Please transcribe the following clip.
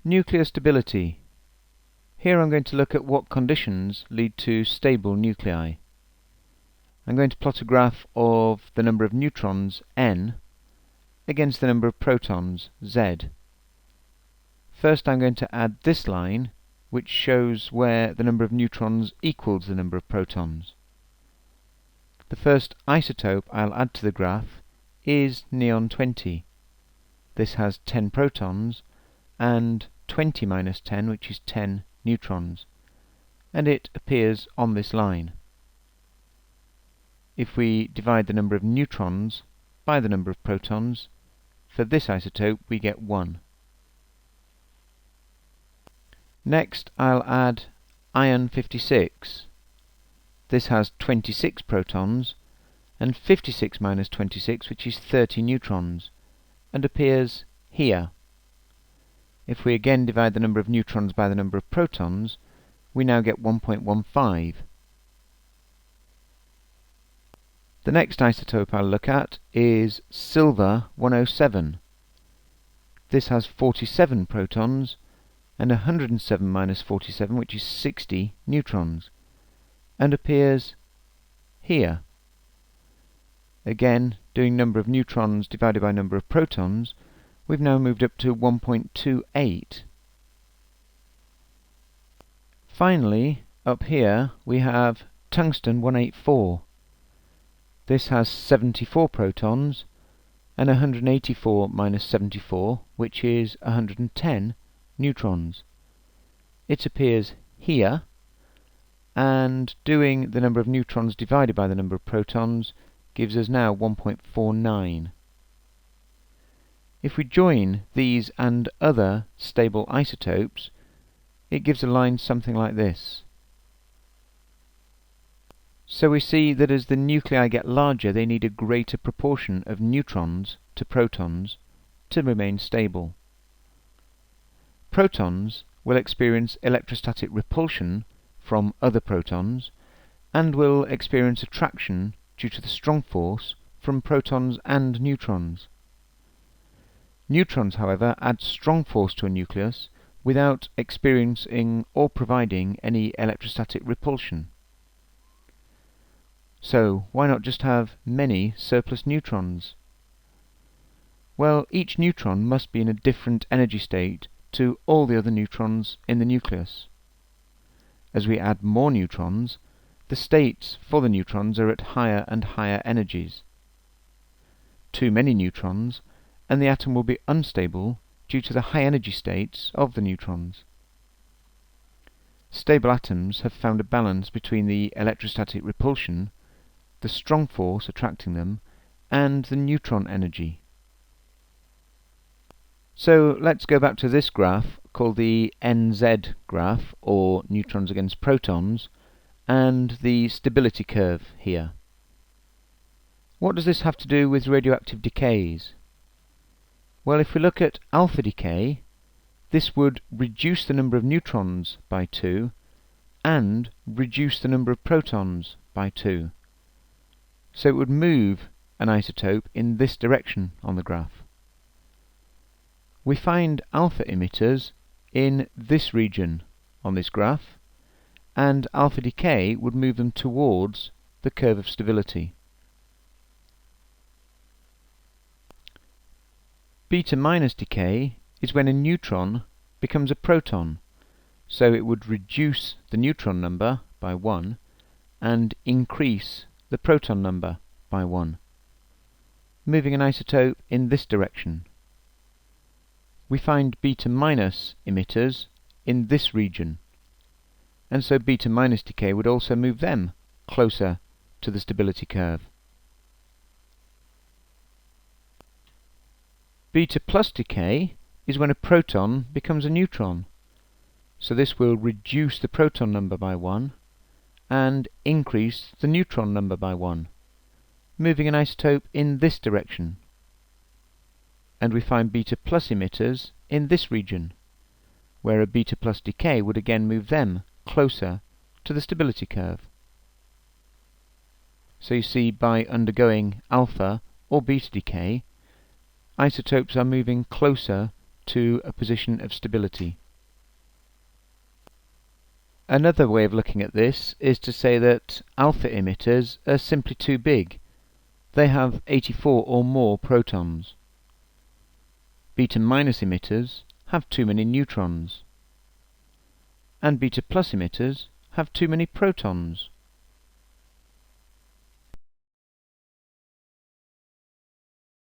Nuclear stability. Here I'm going to look at what conditions lead to stable nuclei. I'm going to plot a graph of the number of neutrons, n, against the number of protons, z. First I'm going to add this line, which shows where the number of neutrons equals the number of protons. The first isotope I'll add to the graph is neon 20. This has 10 protons and 20 minus 10, which is 10 neutrons, and it appears on this line. If we divide the number of neutrons by the number of protons, for this isotope we get 1. Next I'll add iron 56. This has 26 protons and 56 minus 26, which is 30 neutrons, and appears here. If we again divide the number of neutrons by the number of protons, we now get 1.15. The next isotope I'll look at is silver 107. This has 47 protons and 107 minus 47, which is 60 neutrons, and appears here. Again, doing number of neutrons divided by number of protons, we've now moved up to 1.28. Finally, up here we have tungsten 184. This has 74 protons and 184 minus 74, which is 110 neutrons. It appears here, and doing the number of neutrons divided by the number of protons gives us now 1.49. If we join these and other stable isotopes, it gives a line something like this. So we see that as the nuclei get larger, they need a greater proportion of neutrons to protons to remain stable. Protons will experience electrostatic repulsion from other protons and will experience attraction due to the strong force from protons and neutrons. Neutrons, however, add strong force to a nucleus without experiencing or providing any electrostatic repulsion. So, why not just have many surplus neutrons? Well, each neutron must be in a different energy state to all the other neutrons in the nucleus. As we add more neutrons, the states for the neutrons are at higher and higher energies. Too many neutrons, and the atom will be unstable due to the high energy states of the neutrons. Stable atoms have found a balance between the electrostatic repulsion, the strong force attracting them, and the neutron energy. So let's go back to this graph called the NZ graph, or neutrons against protons, and the stability curve here. What does this have to do with radioactive decays? Well, if we look at alpha decay, this would reduce the number of neutrons by 2 and reduce the number of protons by 2. So it would move an isotope in this direction on the graph. We find alpha emitters in this region on this graph, and alpha decay would move them towards the curve of stability. Beta minus decay is when a neutron becomes a proton, so it would reduce the neutron number by 1 and increase the proton number by 1, moving an isotope in this direction. We find beta minus emitters in this region, and so beta minus decay would also move them closer to the stability curve. Beta plus decay is when a proton becomes a neutron, so this will reduce the proton number by 1 and increase the neutron number by 1, moving an isotope in this direction. And we find beta plus emitters in this region, where a beta plus decay would again move them closer to the stability curve. So you see, by undergoing alpha or beta decay, isotopes are moving closer to a position of stability. Another way of looking at this is to say that alpha emitters are simply too big. They have 84 or more protons. Beta minus emitters have too many neutrons. And beta plus emitters have too many protons.